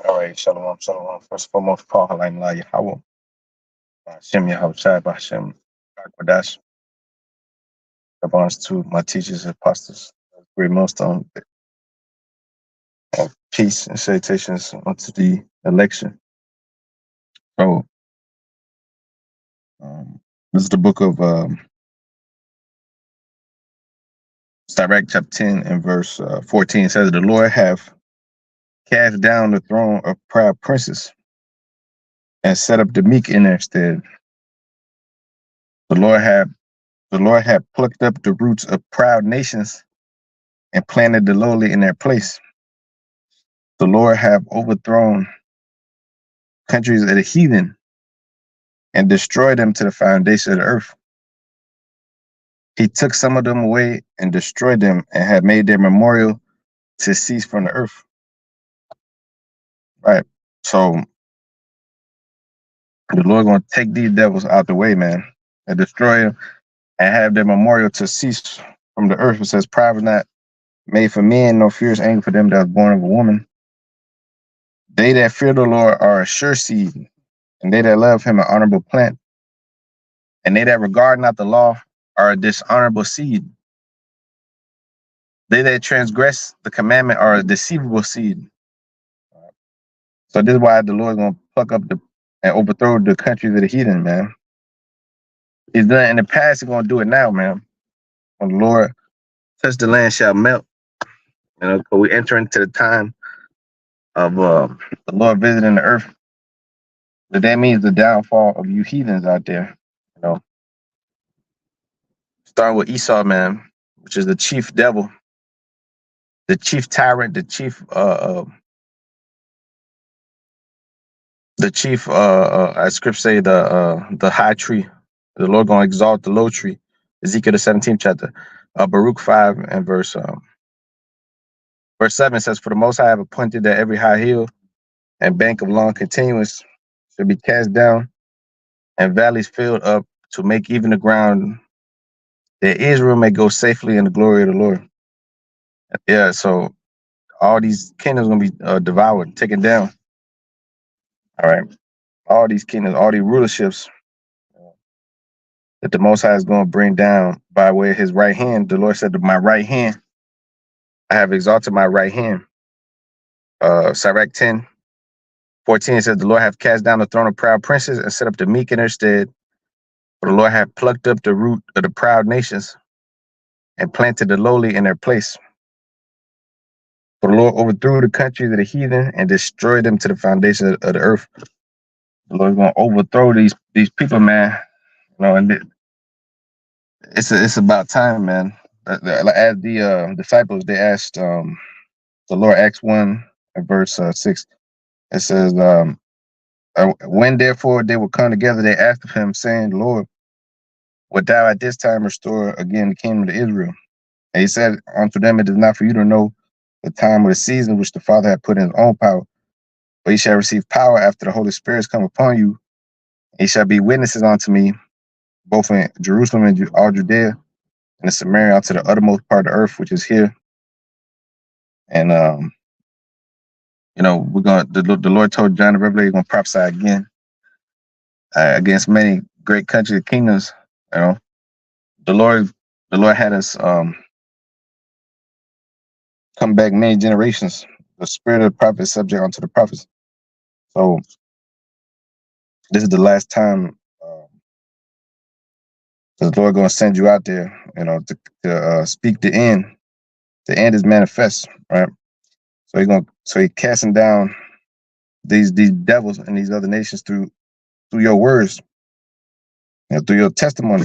All right, shalom, shalom. First and foremost, Paul Halayim La Yahweh, Hashem Yahushai, Hashem Akwadash. That belongs to my teachers and apostles. Great milestone of peace and salutations unto the election. So, this is the book of Sirach, chapter 10 and verse 14. It says, "The Lord have cast down the throne of proud princes and set up the meek in their stead. The Lord have plucked up the roots of proud nations and planted the lowly in their place. The Lord have overthrown countries of the heathen and destroyed them to the foundation of the earth. He took some of them away and destroyed them and had made their memorial to cease from the earth." Right. So the Lord going to take these devils out the way, man, and destroy them and have their memorial to cease from the earth. It says, "Pride was not made for men, nor fierce anger for them that was born of a woman. They that fear the Lord are a sure seed, and they that love him an honorable plant. And they that regard not the law are a dishonorable seed. They that transgress the commandment are a deceivable seed." So this is why the Lord is going to pluck up and overthrow the countries of the heathen, man. He's done it in the past, he's going to do it now, man. When the Lord touch the land shall melt. You know, we enter into the time of the Lord visiting the earth. But that means the downfall of you heathens out there. You know, starting with Esau, man, which is the chief devil, the chief tyrant, the chief as scripture say, the high tree. The Lord gonna exalt the low tree. Ezekiel the 17th chapter. Baruch 5 and verse 7 says, "For the Most High have appointed that every high hill and bank of long continuance should be cast down, and valleys filled up, to make even the ground that Israel may go safely in the glory of the Lord." Yeah, so all these kingdoms gonna be devoured, taken down. All right, all these kingdoms, all these rulerships that the Most High is going to bring down by way of his right hand. The Lord said, "To my right hand, I have exalted my right hand." Sirach 10:14 says, "The Lord hath cast down the throne of proud princes and set up the meek in their stead. For the Lord hath plucked up the root of the proud nations and planted the lowly in their place. For the Lord overthrew the countries of the heathen and destroyed them to the foundation of the earth." The Lord's going to overthrow these people, man. You know, and it's about time, man. As the disciples, they asked, the Lord, Acts 1 and verse 6. It says, "When therefore they will come together, they asked of him, saying, Lord, wilt thou at this time restore again the kingdom to Israel? And he said unto them, It is not for you to know the time or the season which the Father hath put in his own power, but ye shall receive power after the Holy Spirit has come upon you. And ye shall be witnesses unto me, both in Jerusalem and all Judea, and in Samaria, unto the uttermost part of the earth," which is here. And you know, the Lord told John the Revelator, he's gonna prophesy again against many great countries and kingdoms. You know, the Lord had us come back many generations. The spirit of the prophet is subject unto the prophets. So this is the last time the Lord gonna send you out there, you know, to speak the end. The end is manifest, right? So he casting down these devils and these other nations through your words, you know, through your testimony,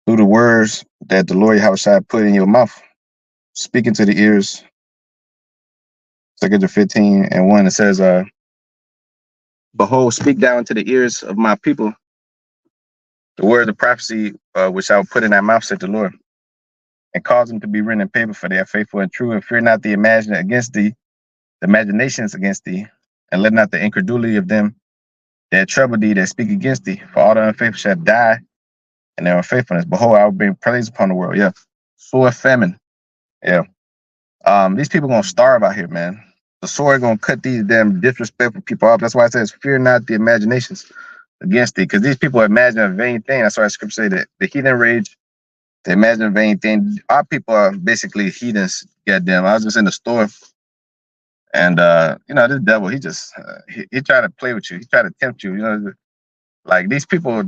through the words that the Lord Yahushua put in your mouth, speaking to the ears. 2 15 and 1, it says, "Behold, speak down to the ears of my people the word of prophecy which I will put in thy mouth, said the Lord, and cause them to be written in paper, for they are faithful and true. And fear not the imaginations against thee, and let not the incredulity of them that trouble thee, that speak against thee. For all the unfaithful shall die in their unfaithfulness. Behold, I will bring praise upon the world." Yeah, sword, famine. Yeah. These people gonna starve out here, man. The sword gonna cut these damn disrespectful people off. That's why it says, "Fear not the imaginations against thee," because these people imagine a vain thing. That's why the scripture say that the heathen rage, they imagine a vain thing. Our people are basically heathens. Goddamn, I was just in the store, and this devil, he just he tried to play with you. He tried to tempt you. Like these people,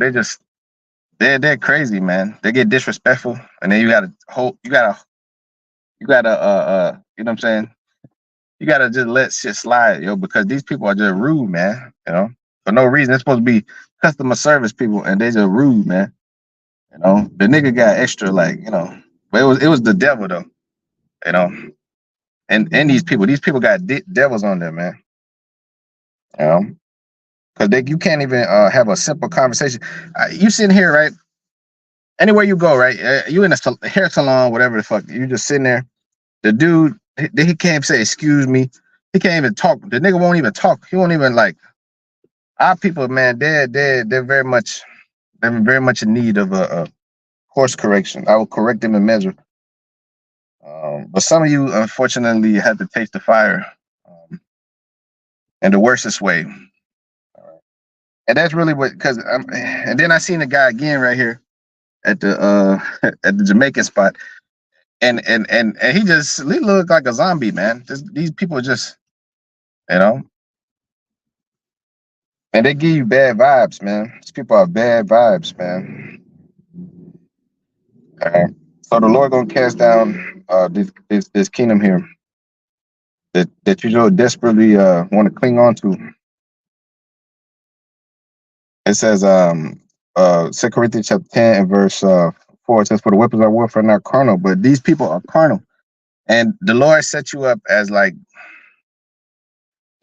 they're crazy, man. They get disrespectful, and then you gotta hold, you gotta you know what I'm saying? You gotta just let shit slide, because these people are just rude, man. For no reason. They're supposed to be customer service people, and they just rude, man. The nigga got extra, but it was the devil though, you know. And these people got devils on them, man. You know, because you can't even have a simple conversation. You sitting here, right? Anywhere you go, right? You in a hair salon, whatever the fuck. You just sitting there. The dude, he can't say excuse me. He can't even talk. The nigga won't even talk. He won't even our people, man. They're very much in need of a course correction. I will correct them in measure. But some of you, unfortunately, had to taste the fire in the worstest way. And that's really what, and then I seen the guy again right here at the at the Jamaican spot, and he looked like a zombie, man. These people just, you know, and they give you bad vibes, man. These people are bad vibes, man. So the Lord gonna cast down this kingdom here that you so desperately want to cling on to. It says 2 Corinthians chapter 10 and verse 4, it says, "For the weapons of warfare are not carnal, but these people are carnal." And the Lord set you up as like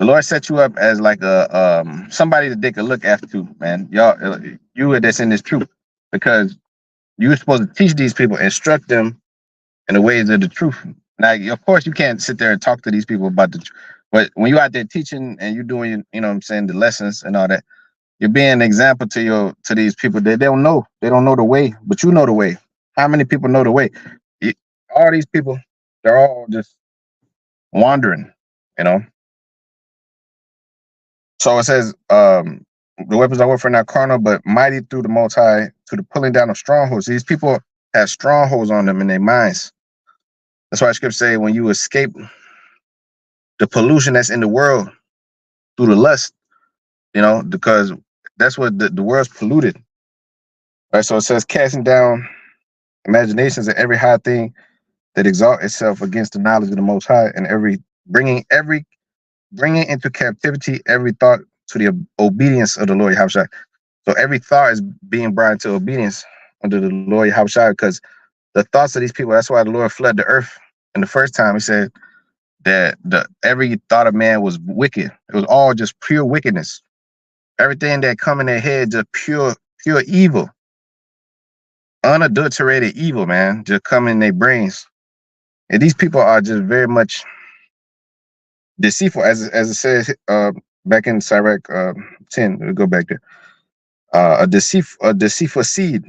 a somebody that they could look after, man. Y'all, you that's in this truth, because you're supposed to teach these people, instruct them in the ways of the truth. Now, of course, you can't sit there and talk to these people about the truth, but when you're out there teaching and you're doing, what I'm saying, the lessons and all that, you're being an example to these people. They don't know. They don't know the way, but you know the way. How many people know the way? All these people, they're all just wandering, you know. So it says, the weapons are warfare not carnal, but mighty through the Most High to the pulling down of strongholds. These people have strongholds on them in their minds. That's why scripture say when you escape the pollution that's in the world through the lust, because that's what the world's polluted. Right. So it says casting down imaginations and every high thing that exalt itself against the knowledge of the Most High, and bringing into captivity every thought to the obedience of the Lord Yahushua. So every thought is being brought into obedience under the Lord Yahushua, because the thoughts of these people, that's why the Lord flooded the earth. And the first time he said that every thought of man was wicked. It was all just pure wickedness. Everything that come in their head, just pure evil. Unadulterated evil, man, just come in their brains. And these people are just very much deceitful, as it says back in Sirach 10. We'll go back there. A deceitful seed.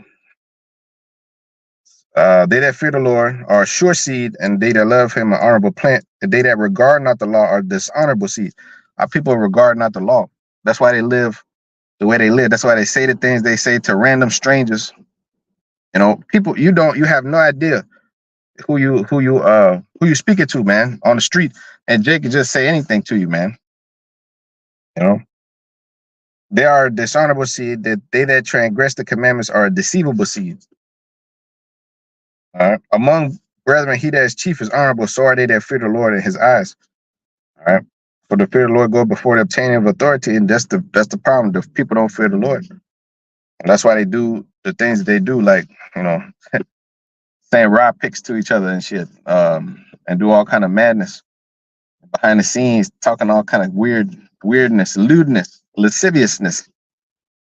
They that fear the Lord are a sure seed, and they that love him an honorable plant. And they that regard not the law are dishonorable seed. Our people regard not the law. That's why they live the way they live. That's why they say the things they say to random strangers. People you have no idea who you speaking to, man, on the street, and Jake can just say anything to you, man. They are a dishonorable seed. That they that transgress the commandments are a deceivable seed. All right. Among brethren, he that is chief is honorable, so are they that fear the Lord in his eyes. All right. For the fear of the Lord go before the obtaining of authority, and that's the problem. The people don't fear the Lord. And that's why they do the things that they do, like, saying raw picks to each other and shit, and do all kind of madness behind the scenes, talking all kind of weirdness, lewdness, lasciviousness.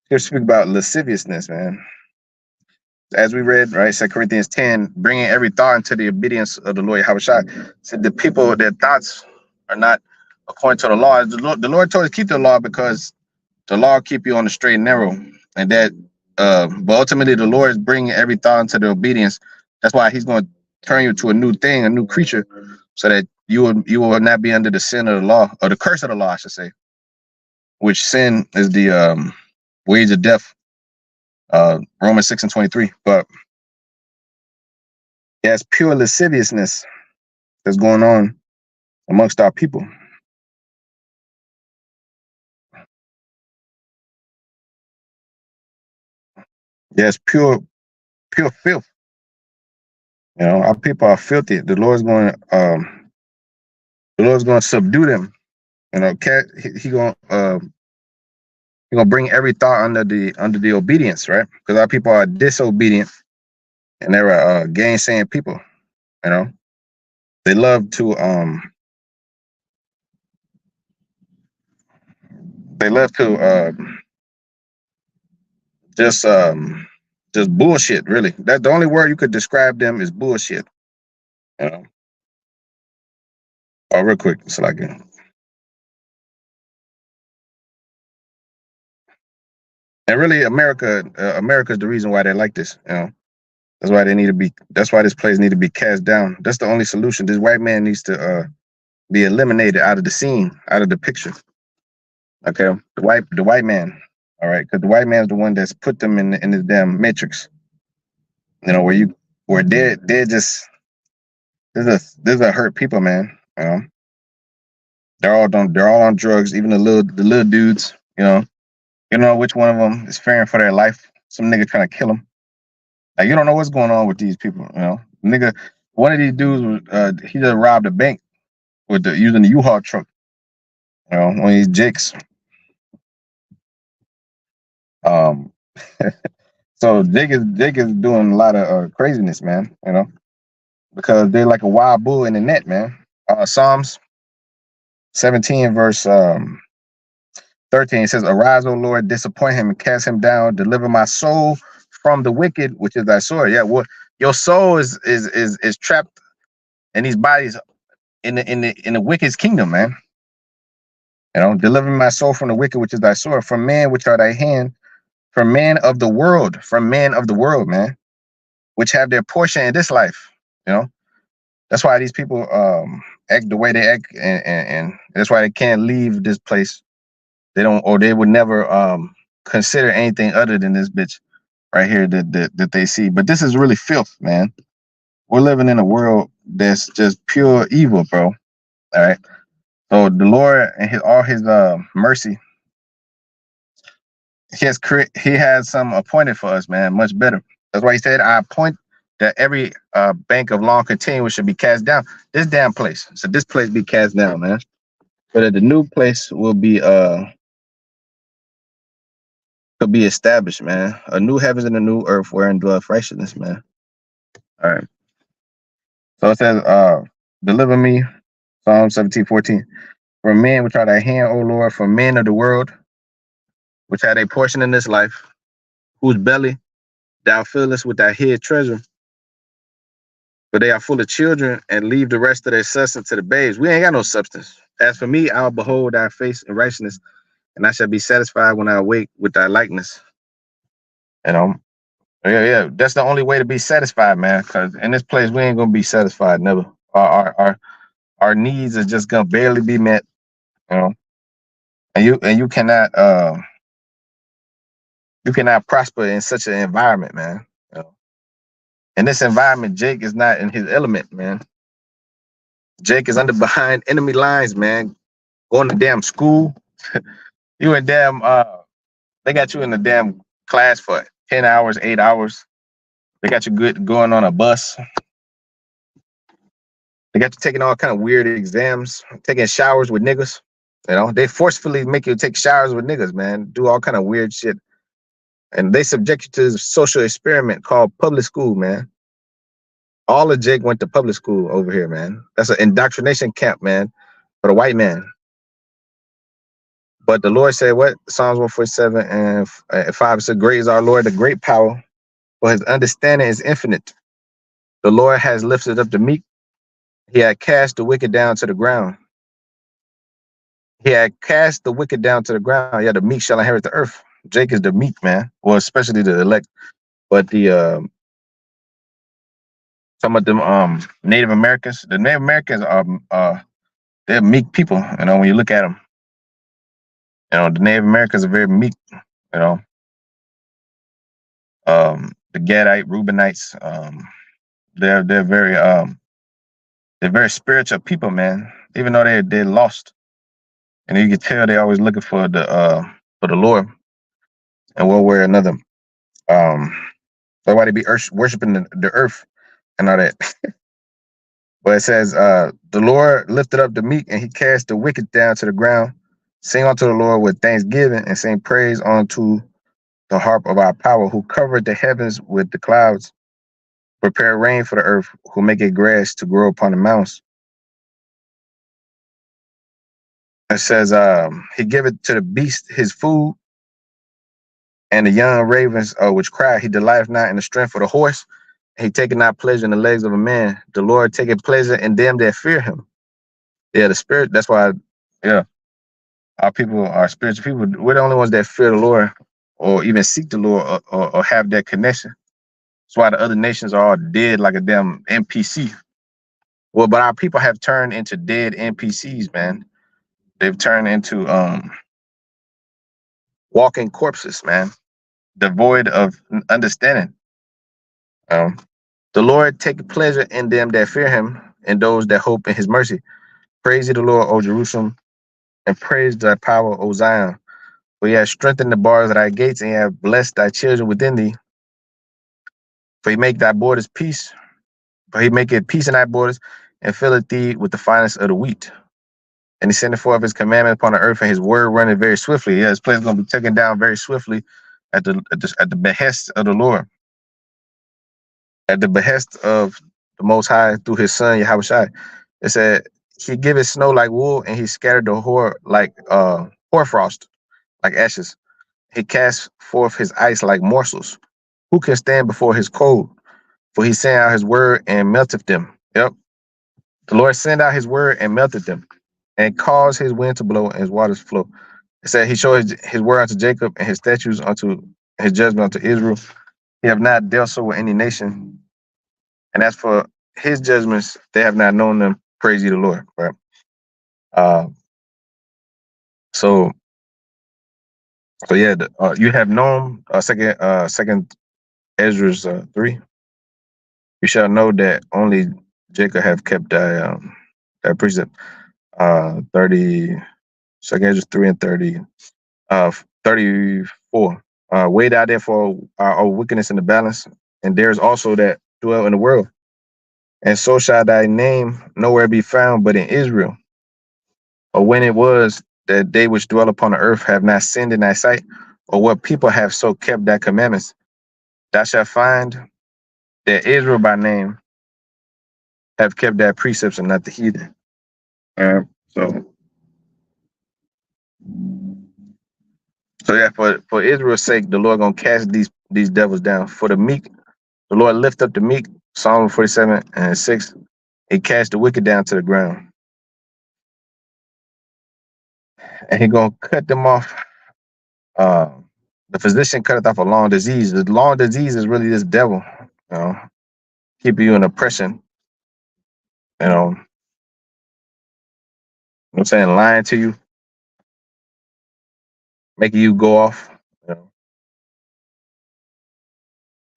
Here speak about lasciviousness, man. As we read, right, 2 Corinthians 10, bringing every thought into the obedience of the Lord Yahushua. Said the people, their thoughts are not according to the law. The Lord told us to keep the law because the law keep you on the straight and narrow. And that, but ultimately the Lord is bringing every thought into the obedience. That's why he's going to turn you to a new thing, a new creature, so that you will not be under the sin of the law, or the curse of the law, I should say, which sin is the wage of death. Romans 6:23. But there's pure lasciviousness that's going on amongst our people. There's pure filth. Our people are filthy. The Lord's going to subdue them. He gonna bring every thought under the obedience, right? Because our people are disobedient, and they're gainsaying people. You know, they love to just just bullshit. Really, that's the only word you could describe them is bullshit. You know. Oh, real quick, so like, and really, America's the reason why they're like this. That's why they need to be. That's why this place need to be cast down. That's the only solution. This white man needs to be eliminated out of the scene, out of the picture. Okay, the white man. All right, because the white man's the one that's put them in this damn matrix. Where they're just there's a hurt people, man. They're all on drugs. Even the little dudes. You know which one of them is fearing for their life. Some nigga trying to kill them. Like, you don't know what's going on with these people. Nigga. One of these dudes he just robbed a bank using the U-Haul truck. One of these jakes. Um, so Jake is doing a lot of craziness, man. Because they're like a wild bull in the net, man. Psalms 17 verse 13 says, "Arise, O Lord, disappoint him and cast him down. Deliver my soul from the wicked, which is thy sword." Yeah, well, your soul is trapped in these bodies in the wicked's kingdom, man. Deliver my soul from the wicked, which is thy sword, from men which are thy hand, from men of the world, man, which have their portion in this life. That's why these people act the way they act, and that's why they can't leave this place. They don't, or they would never consider anything other than this bitch right here that they see. But this is really filth, man. We're living in a world that's just pure evil, bro. All right. So the Lord and all his mercy, he has some appointed for us, man, much better. That's why he said, "I appoint that every bank of long continuance should be cast down." This damn place. So this place be cast down, man. But the new place will be could be established, man. A new heavens and a new earth wherein dwelleth righteousness, man. All right. So it says, "Deliver me," Psalm 17:14, "from men which are thy hand, O Lord, from men of the world, which had a portion in this life, whose belly thou fillest with thy hid treasure. But they are full of children, and leave the rest of their substance to the babes." We ain't got no substance. "As for me, I'll behold thy face in righteousness, and I shall be satisfied when I awake with thy likeness." You know, yeah. That's the only way to be satisfied, man. Because in this place, we ain't gonna be satisfied, never. Our needs are just gonna barely be met. You know, and you cannot prosper in such an environment, man. In this environment, Jake is not in his element, man. Jake is under behind enemy lines, man. Going to damn school. You in damn they got you in the damn class for 10 hours, 8 hours. They got you going on a bus. They got you taking all kind of weird exams, taking showers with niggas. They forcefully make you take showers with niggas, man. Do all kind of weird shit. And they subject you to this social experiment called public school, man. All of Jake went to public school over here, man. That's an indoctrination camp, man, for the white man. But the Lord said, what? Psalms 147 and 5 said, "Great is our Lord, the great power, for his understanding is infinite. The Lord has lifted up the meek. He had cast the wicked down to the ground." He had cast the wicked down to the ground. Yeah, the meek shall inherit the earth. Jake is the meek, man. Well, especially the elect. But Some of them Native Americans. The Native Americans are they're meek people. You know, when you look at them, you know, the Native Americans are very meek. You know, the Gadite, Reubenites, they're they're very spiritual people, man. Even though they're lost, and you can tell they're always looking for the Lord in one way or another. Um, that's why they be worshiping the earth and all that. But it says, the Lord lifted up the meek and he cast the wicked down to the ground. Sing unto the Lord with thanksgiving and sing praise unto the harp of our power, who covered the heavens with the clouds, prepare rain for the earth, who make it grass to grow upon the mountains. It says, he giveth to the beast his food, and the young ravens which cry. He delighteth not in the strength of the horse. He taketh not pleasure in the legs of a man. The Lord taketh pleasure in them that fear him. Yeah, the spirit. That's why. Yeah, our people are spiritual people. We're the only ones that fear the Lord, or even seek the Lord, or have that connection. That's why the other nations are all dead like a damn NPC. Well, but our people have turned into dead NPCs, man. They've turned into walking corpses, man, devoid of understanding. Um, the Lord take pleasure in them that fear him, and those that hope in his mercy. Praise ye the Lord, O Jerusalem, and praise thy power, O Zion. For he has strengthened the bars of thy gates, and he hath blessed thy children within thee. For he make thy borders peace, for he maketh peace in thy borders, and filleth thee with the finest of the wheat. And he sendeth forth his commandment upon the earth, and his word runneth very swiftly. Yeah, his place is going to be taken down very swiftly at the behest of the Lord, at the behest of the Most High through his Son Yahushua. It said he giveth snow like wool, and he scattered the hoarfrost like ashes. He cast forth his ice like morsels. Who can stand before his cold? For he sent out his word and melted them. Yep. The Lord sent out his word and melted them, and caused his wind to blow and his waters flow. It said he showed his word unto Jacob and his statutes unto his judgment unto Israel. He have not dealt so with any nation. And as for his judgments, they have not known them. Praise ye the Lord. Right. Uh, so yeah, you have known second Ezra's 3. You shall know that only Jacob have kept that precept. 30 second Ezra 3 and 30. 34. Weighed out therefore our wickedness in the balance, and there's also that dwell in the world. And so shall thy name nowhere be found but in Israel. Or when it was that they which dwell upon the earth have not sinned in thy sight, or what people have so kept thy commandments, thou shalt find that Israel by name have kept thy precepts and not the heathen. So yeah, for Israel's sake, the Lord gonna cast these devils down. For the meek, the Lord lift up the meek. Psalm 47 and 6. He cast the wicked down to the ground, and he gonna cut them off. Uh, the physician cutteth off a long disease. The long disease is really this devil, you know, keeping you in oppression. You know what I'm saying, lying to you, making you go off. You know,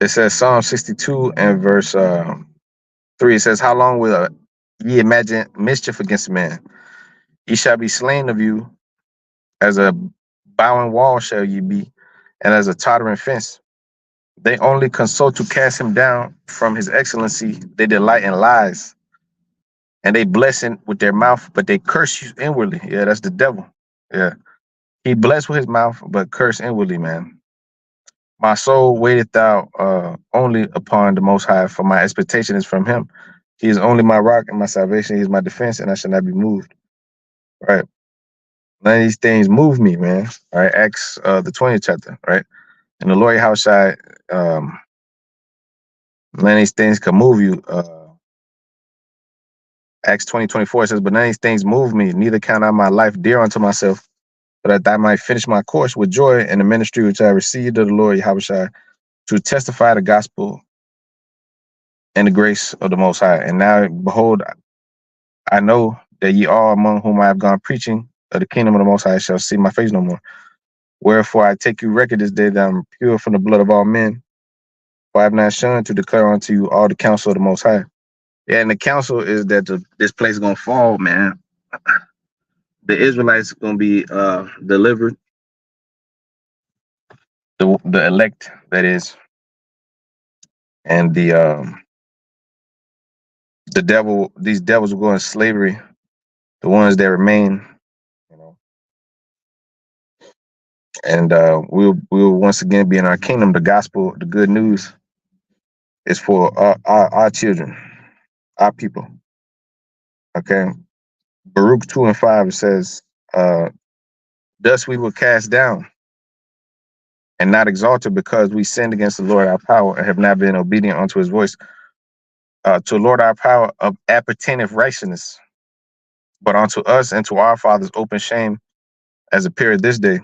it says Psalm 62 and verse 3. It says, "How long will ye imagine mischief against man? Ye shall be slain of you, as a bowing wall shall ye be, and as a tottering fence. They only consult to cast him down from his excellency. They delight in lies, and they bless him with their mouth, but they curse you inwardly." Yeah, that's the devil. Yeah, he blessed with his mouth, but curse inwardly, man. My soul waiteth thou only upon the Most High, for my expectation is from him. He is only my rock and my salvation. He is my defense, and I shall not be moved. Right. None of these things move me, man. All right. Acts the 20th chapter, right? And the Lord outside, none of these things can move you. Acts 20:24 says, "But none of these things move me, neither count I my life dear unto myself, but that I might finish my course with joy in the ministry which I received of the Lord Yahushua, to testify the gospel and the grace of the Most High. And now, behold, I know that ye all among whom I have gone preaching of the kingdom of the Most High shall see my face no more. Wherefore I take you record this day that I'm pure from the blood of all men, for I have not shunned to declare unto you all the counsel of the Most High. Yeah, and the counsel is that this place is gonna fall, man. The Israelites are gonna be delivered, the elect, that is, and the devil. These devils will go in slavery. The ones that remain, you know, and we'll once again be in our kingdom. The gospel, the good news, is for our children, our people. Okay, Baruch 2:5 says, "Thus we were cast down and not exalted, because we sinned against the Lord our power and have not been obedient unto His voice. To the Lord our power of appertaineth righteousness, but unto us and to our fathers open shame, as appeared this day.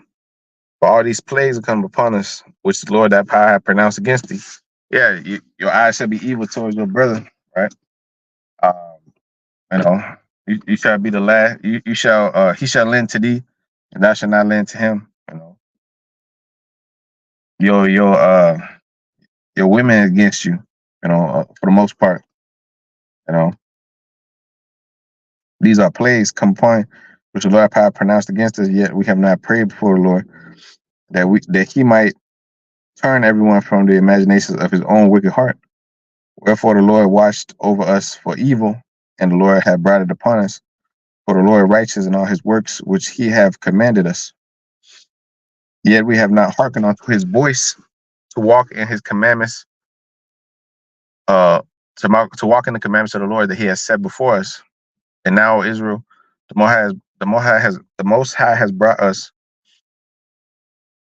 For all these plagues will come upon us, which the Lord thy power hath pronounced against thee." Yeah, your eyes shall be evil towards your brother, right? Um, you know, you shall be the last. You shall. He shall lend to thee, and thou shalt not lend to him. You know, your your uh your women against you. You know, for the most part. You know, these are plagues come upon which the Lord power pronounced against us. Yet we have not prayed before the Lord that He might turn everyone from the imaginations of his own wicked heart. Wherefore the Lord watched over us for evil, and the Lord hath brought it upon us. For the Lord righteous in all His works which He hath commanded us. Yet we have not hearkened unto His voice to walk in His commandments, uh, to walk in the commandments of the Lord that He has set before us. And now, Israel, the Most High has brought us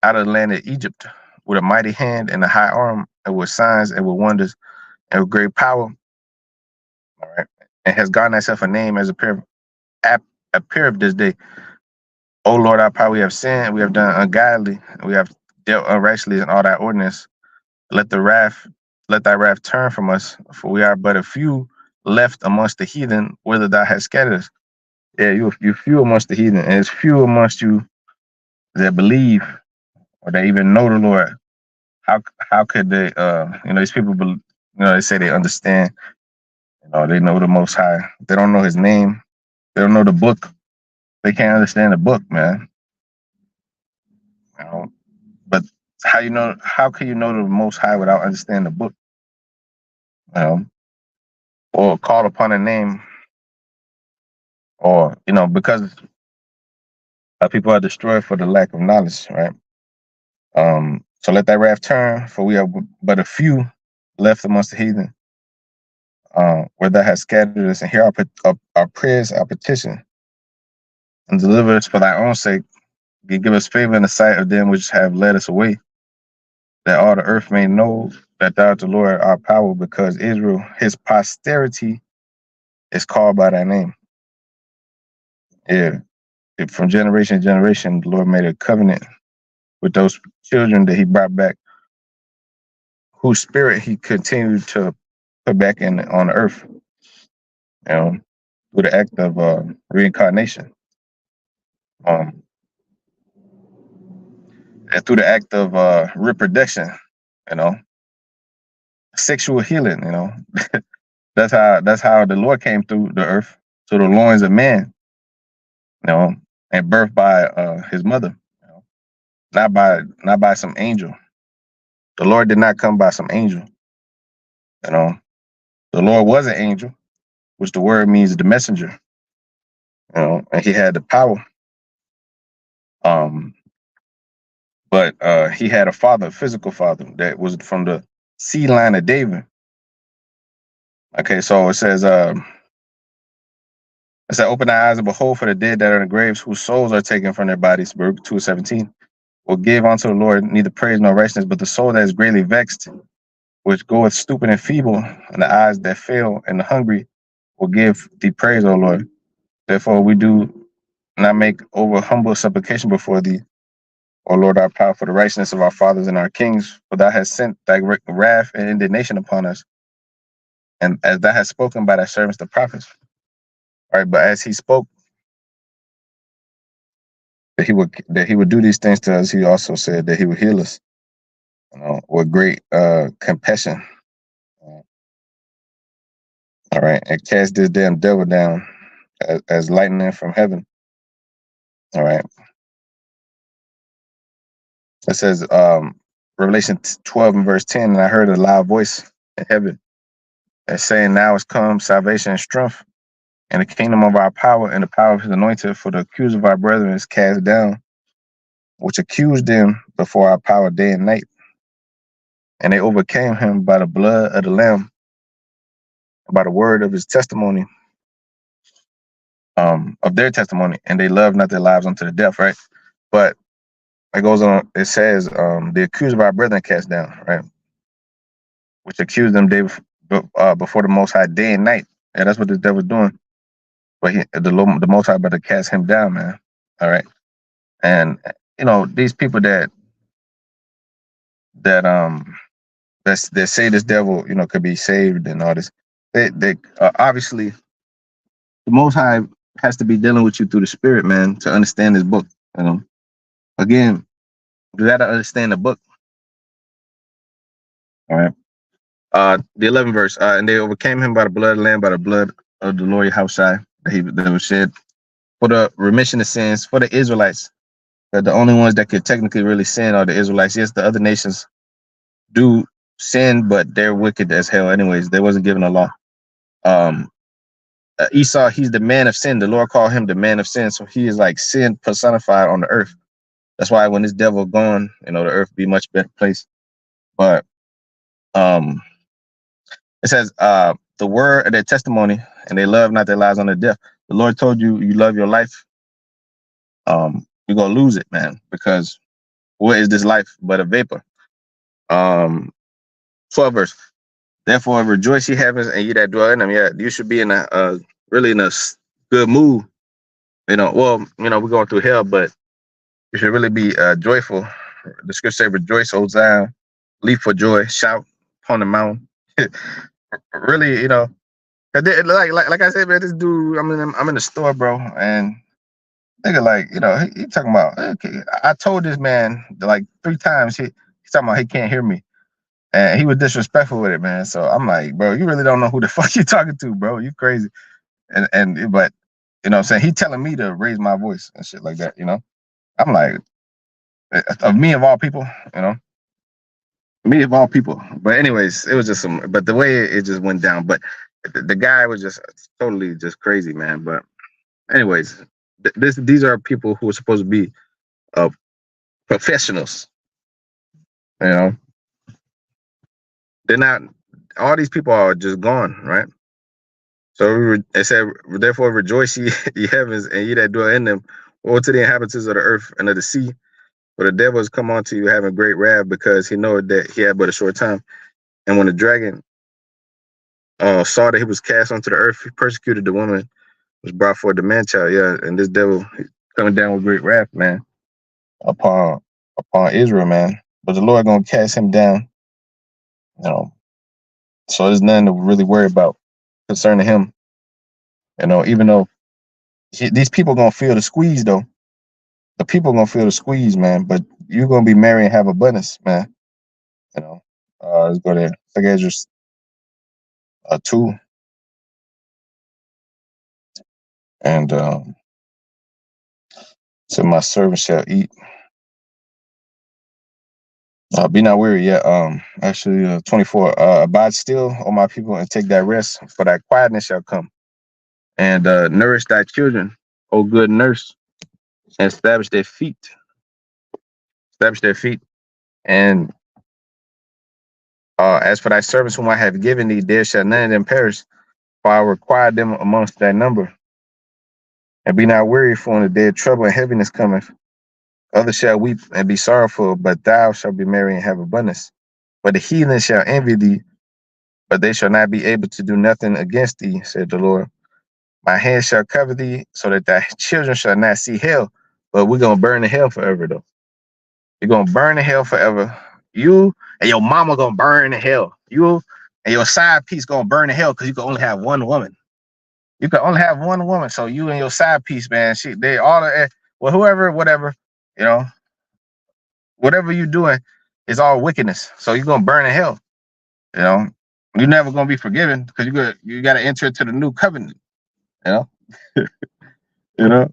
out of the land of Egypt with a mighty hand and a high arm, and with signs and with wonders and with great power. All right, and has gotten thyself a name as appear of this day. O Lord, our power, we have sinned, we have done ungodly, and we have dealt unrighteously in all thy ordinance. Let thy wrath turn from us, for we are but a few left amongst the heathen, whither thou hast scattered us. Yeah, you few amongst the heathen, and it's few amongst you that believe or that even know the Lord. How could they these people they say they understand, they know the Most High. They don't know His name, they don't know the book, they can't understand the book, man. You know, but how can you know the Most High without understanding the book? Or call upon a name, or because people are destroyed for the lack of knowledge, right? So let that wrath turn, for we are but a few left amongst the heathen, where thou hast scattered us, and hear our prayers, our petition, and deliver us for thy own sake. Give us favor in the sight of them which have led us away, that all the earth may know that thou art the Lord our power, because Israel, His posterity, is called by thy name. Yeah, from generation to generation, the Lord made a covenant with those children that He brought back, whose spirit He continued to put back on the earth, through the act of reincarnation, um, and through the act of reproduction, you know, sexual healing. That's how the Lord came through the earth, to the loins of man, and birthed by His mother, not by some angel. The Lord did not come by some angel. You know, the Lord was an angel, which the word means the messenger. And He had the power. Um, but He had a father, a physical father, that was from the seed line of David. Okay, so it says, open thy eyes and behold, for the dead that are in the graves, whose souls are taken from their bodies, Baruch 2:17, will give unto the Lord neither praise nor righteousness, but the soul that is greatly vexed, which goeth stupid and feeble, and the eyes that fail and the hungry will give thee praise, O Lord. Therefore we do not make over humble supplication before thee, O Lord, our power, for the righteousness of our fathers and our kings, for thou hast sent thy wrath and indignation upon us. and as that has spoken by thy servants the prophets. Right, but as he spoke that he would do these things to us, he also said that he would heal us, with great compassion. All right, and cast this damn devil down as lightning from heaven. All right. It says, Revelation 12 and verse 10, and I heard a loud voice in heaven that's saying, now is come salvation and strength, and the kingdom of our power and the power of his anointed, for the accuser of our brethren is cast down, which accused them before our power day and night. And they overcame him by the blood of the Lamb, by the word of his testimony, of their testimony, and they loved not their lives unto the death, right? But it goes on, it says, the accuser of our brethren cast down, right? Which accused them before the Most High day and night. And that's what the devil's doing. But the Most High better cast him down, man. All right. And these people that say this devil, could be saved and all this, they obviously the Most High has to be dealing with you through the Spirit, man, to understand this book. Again, you gotta understand the book. All right. The 11th verse, and they overcame him by the blood of the Lamb, by the blood of the Lord Yahushua that was shed for the remission of sins for the Israelites. That the only ones that could technically really sin are the Israelites. Yes, the other nations do sin, but they're wicked as hell anyways. They wasn't given a law. Esau, he's the man of sin. The Lord called him the man of sin. So he is like sin personified on the earth. That's why when this devil gone, the earth be much better place. But it says, the word of their testimony, and they love not their lives unto death. The Lord told you, you love your life. You're gonna lose it, man, because what is this life but a vapor? 12 verse. Therefore rejoice ye heavens and ye that dwell in them. Yeah, you should be in a really in a good mood. Well, we're going through hell, but you should really be joyful. The scripture say, rejoice, O Zion, leap for joy, shout upon the mountain. Really, like I said, man, this dude, I'm in the store, bro, and nigga, like, he talking about, okay, I told this man like 3 times, he's talking about he can't hear me. And he was disrespectful with it, man. So I'm like, bro, you really don't know who the fuck you talking to, bro. You crazy. But what I'm saying, he telling me to raise my voice and shit like that, I'm like, of me of all people, me of all people. But anyways, it was just but the way it just went down, but the guy was just totally just crazy, man. But anyways, these are people who are supposed to be professionals, they're not, all these people are just gone, right? So it said, therefore rejoice ye heavens and ye that dwell in them. Woe to the inhabitants of the earth and of the sea. For the devil has come unto you having great wrath, because he knoweth that he had but a short time. And when the dragon saw that he was cast onto the earth, he persecuted the woman, was brought forth the man child. Yeah, and this devil coming down with great wrath, man, upon Israel, man. But the Lord gonna cast him down, so there's nothing to really worry about concerning him. Even though these people gonna feel the squeeze, though. The people gonna feel the squeeze, man. But you're gonna be married and have abundance, man. Let's go there. Second 2, and so my servant shall eat. Be not weary yet. Actually, 24. Abide still, O my people, and take thy rest, for thy quietness shall come. And nourish thy children, O good nurse, and establish their feet. Establish their feet. And as for thy servants whom I have given thee, there shall none of them perish, for I require them amongst thy number. And be not weary, for in the day of trouble and heaviness cometh. Others shall weep and be sorrowful, but thou shalt be merry and have abundance. But the heathen shall envy thee, but they shall not be able to do nothing against thee, said the Lord. My hand shall cover thee, so that thy children shall not see hell. But we're going to burn in hell forever, though. You're going to burn in hell forever. You and your mama going to burn in hell. You and your side piece gonna burn in hell because you can only have one woman. You can only have one woman. So you and your side piece, man, they all well, whoever, whatever, you know, whatever you doing is all wickedness. So you're gonna burn in hell. You know, you're never gonna be forgiven because you gotta enter into the new covenant. You know, you know.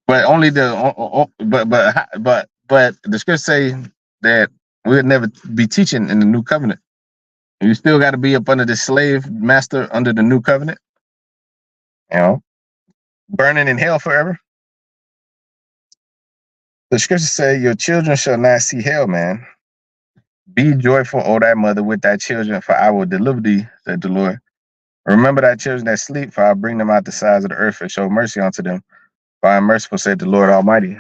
But only but the scriptures say that we'll never be teaching in the new covenant. You still got to be up under the slave master under the new covenant. You know, burning in hell forever. The scriptures say your children shall not see hell, man. Be joyful, O thy mother, with thy children, for I will deliver thee, said the Lord. Remember thy children that sleep, for I'll bring them out the sides of the earth and show mercy unto them. For I am merciful, said the Lord Almighty.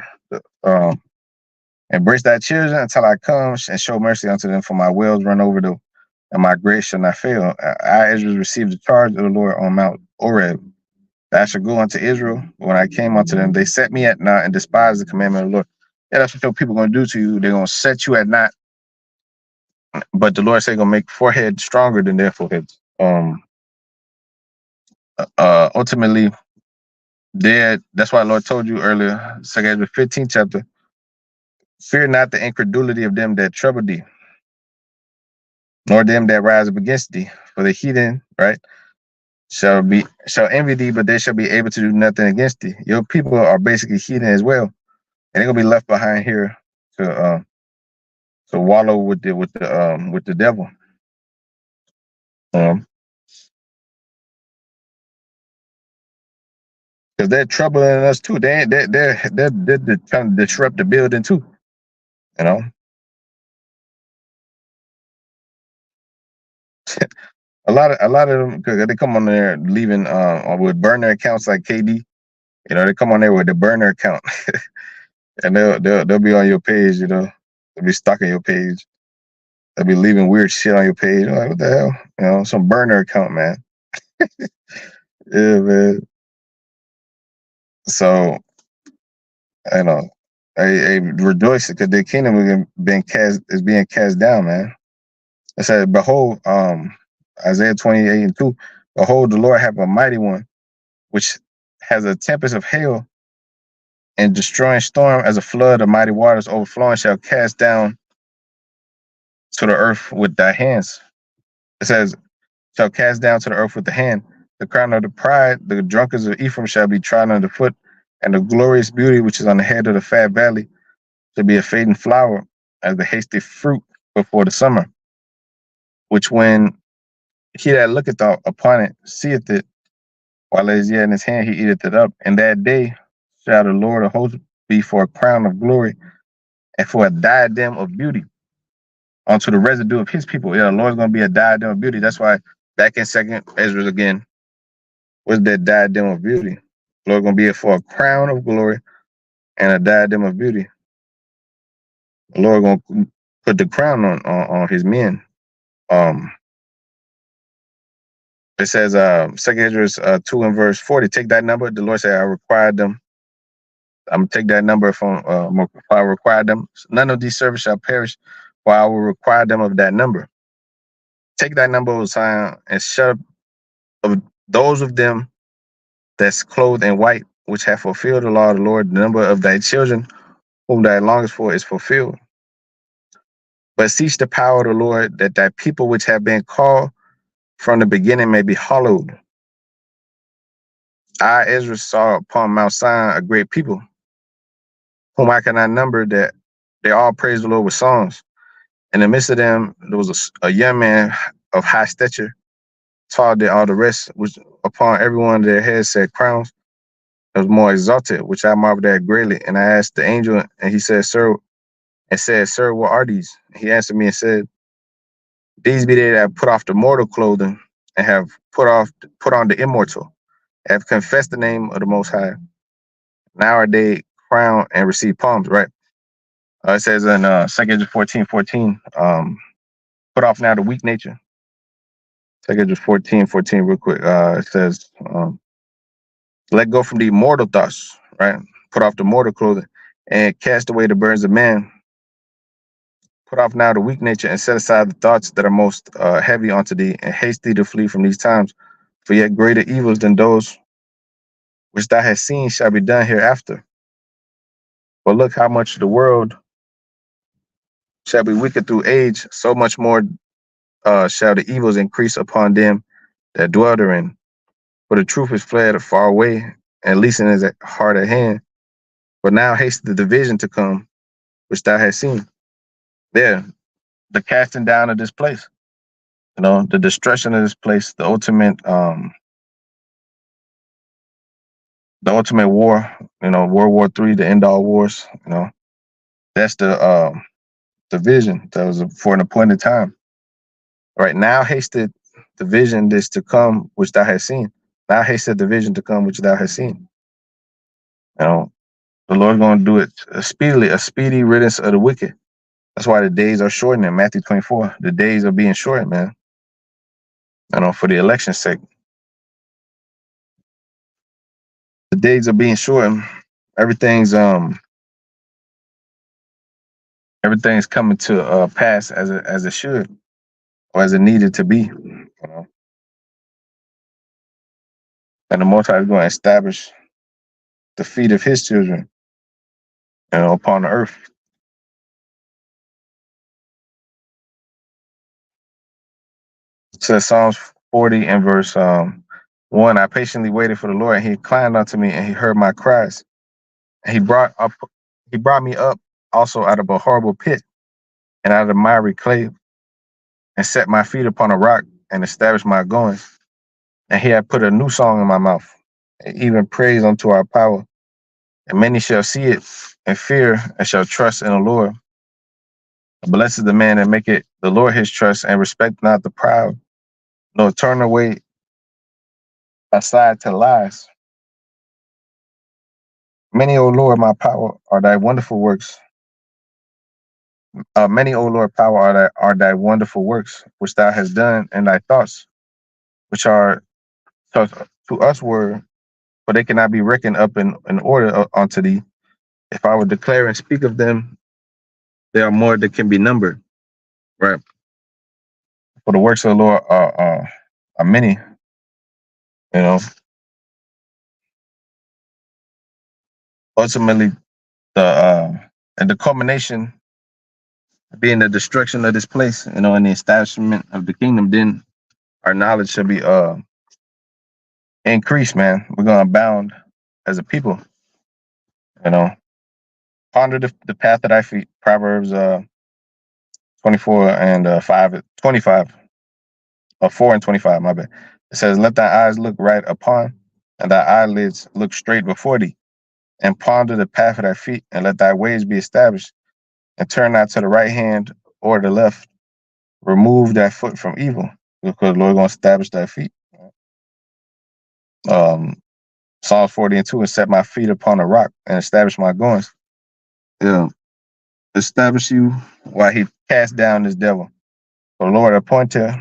Embrace thy children until I come and show mercy unto them, for my wells run over them, and my grace shall not fail. I, Israel, received the charge of the Lord on Mount Oreb. That I should go unto Israel. When I came unto them, they set me at naught and despised the commandment of the Lord. Yeah, that's what your people are going to do to you. They're going to set you at naught. But the Lord said, going to make forehead stronger than their foreheads. Ultimately, that's why the Lord told you earlier, 2 Ezra 15th chapter, fear not the incredulity of them that trouble thee, nor them that rise up against thee. For the heathen, right, shall envy thee, but they shall be able to do nothing against thee. Your people are basically heathen as well, and they're gonna be left behind here to wallow with the devil. Because they're troubling us too. They're trying to disrupt the building too. You know, a lot of them, because they come on there leaving with burner accounts like KD. You know, they come on there with the burner account, and they'll be on your page. You know, they'll be stalking your page. They'll be leaving weird shit on your page. Like, what the hell? You know, some burner account, man. Yeah, man. So, you know, I rejoice because their kingdom is being cast down, man. It said, behold, Isaiah 28:2, behold, the Lord have a mighty one, which has a tempest of hail and destroying storm as a flood of mighty waters overflowing shall cast down to the earth with thy hands. It says, shall cast down to the earth with the hand. The crown of the pride, the drunkards of Ephraim shall be trodden underfoot, and the glorious beauty which is on the head of the fat valley shall be a fading flower as the hasty fruit before the summer, which when he that looketh upon it seeth it, while it is yet in his hand, he eateth it up. And that day shall the Lord of hosts be for a crown of glory and for a diadem of beauty unto the residue of his people. Yeah, the Lord's going to be a diadem of beauty. That's why back in 2 Ezra again, was that diadem of beauty. The Lord going to be for a crown of glory and a diadem of beauty. The Lord going to put the crown on his men. It says, 2 Ezra 2 and verse 40, take that number. The Lord said, I required them. I'm going to take that number from, I require them. None of these servants shall perish, for I will require them of that number. Take that number of Zion and shut up of those of them that's clothed in white, which have fulfilled the law of the Lord. The number of thy children, whom thou longest for, is fulfilled. But seek the power of the Lord, that thy people which have been called from the beginning may be hallowed. I, Ezra, saw upon Mount Zion a great people, whom I cannot number, that they all praise the Lord with songs. In the midst of them, there was a young man of high stature, taller than all the rest, which upon every one of their heads set crowns. It was more exalted, which I marveled at greatly. And I asked the angel, and he said, Sir, what are these? He answered me and said, these be they that have put off the mortal clothing and have put on the immortal, have confessed the name of the Most High. Now are they crowned and receive palms, right? It says in 2 Ezra 14:14, put off now the weak nature. 2 Ezra 14:14, real quick. It says, let go from the mortal thoughts, right? Put off the mortal clothing and cast away the burdens of man Put off now the weak nature and set aside the thoughts that are most heavy unto thee, and haste thee to flee from these times. For yet greater evils than those which thou hast seen shall be done hereafter. But look how much the world shall be wicked through age, so much more shall the evils increase upon them that dwell therein. For the truth is fled far away, and leasing is hard at hand. But now haste the division to come, which thou hast seen. There, the casting down of this place, the destruction of this place, the ultimate war, World War III, the end all wars, that's the vision that was for an appointed time. Right now, hasted the vision is to come, which thou hast seen. Now hasted the vision to come, which thou hast seen. The Lord's going to do it speedily, a speedy riddance of the wicked. That's why the days are shortened in Matthew 24. The days are being shortened, man. For the election's sake. The days are being shortened. Everything's coming to pass as it should, or as it needed to be. And the Most High is going to establish the feet of His children, upon the earth. It says Psalms 40 and verse 1. I patiently waited for the Lord, and He inclined unto me, and He heard my cries. And He brought me up also out of a horrible pit, and out of the miry clay, and set my feet upon a rock, and established my goings. And He had put a new song in my mouth, and even praise unto our power. And many shall see it and fear, and shall trust in the Lord. Blessed is the man that maketh the Lord his trust, and respect not the proud, nor turn away aside to lies. Many, O Lord, my power, are thy wonderful works. Many, O Lord, power are thy wonderful works, which thou hast done, and thy thoughts, which are to us were, for they cannot be reckoned up in order unto thee. If I would declare and speak of them, there are more that can be numbered. Right. For the works of the Lord are many. Ultimately, the culmination being the destruction of this place, and the establishment of the kingdom, then our knowledge shall be increased, man. We're gonna abound as a people. Ponder the path of thy feet. Proverbs 24 and 25, 4 and 25, my bad. It says, let thy eyes look right upon, and thy eyelids look straight before thee, and ponder the path of thy feet, and let thy ways be established, and turn not to the right hand or the left. Remove thy foot from evil, because the Lord gonna establish thy feet. Psalms 40 and 2, and set my feet upon a rock, and establish my goings. Yeah. Establish you while he cast down this devil. So Lord appointed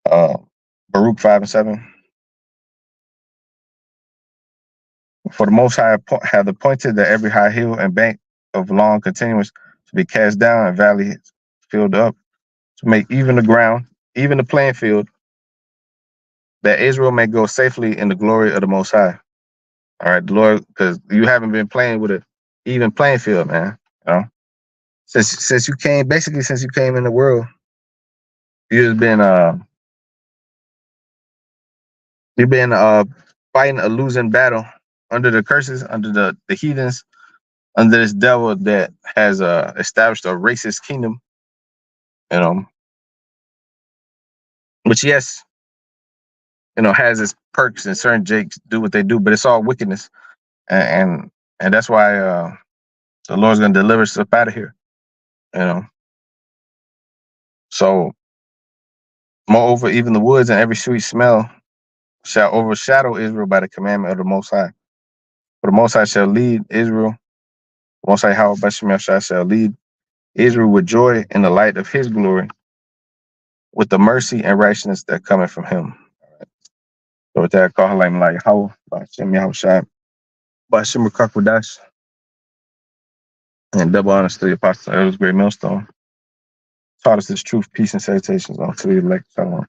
Baruch 5 and 7. For the Most High hath appointed that every high hill and bank of long continuance to be cast down, and valley filled up, to make even the ground, even the playing field, that Israel may go safely in the glory of the Most High. All right, the Lord, because you haven't been playing with an even playing field, man. Since you came in the world, you've been fighting a losing battle under the curses, under the heathens, under this devil that has established a racist kingdom. Which, yes, has its perks, and certain jakes do what they do, but it's all wickedness, and that's why the Lord's going to deliver us up out of here. So, moreover, even the woods and every sweet smell shall overshadow Israel by the commandment of the Most High. For the Most High shall lead Israel. The Most High Yahweh Basham shall lead Israel with joy in the light of His glory, with the mercy and righteousness that cometh from Him. So with that, call him like how Basham Yahushua Basham Kakwadash. And double honors to the apostle, elders, great millstone. Taught us this truth, peace, and salutations on to the elect. Shalom.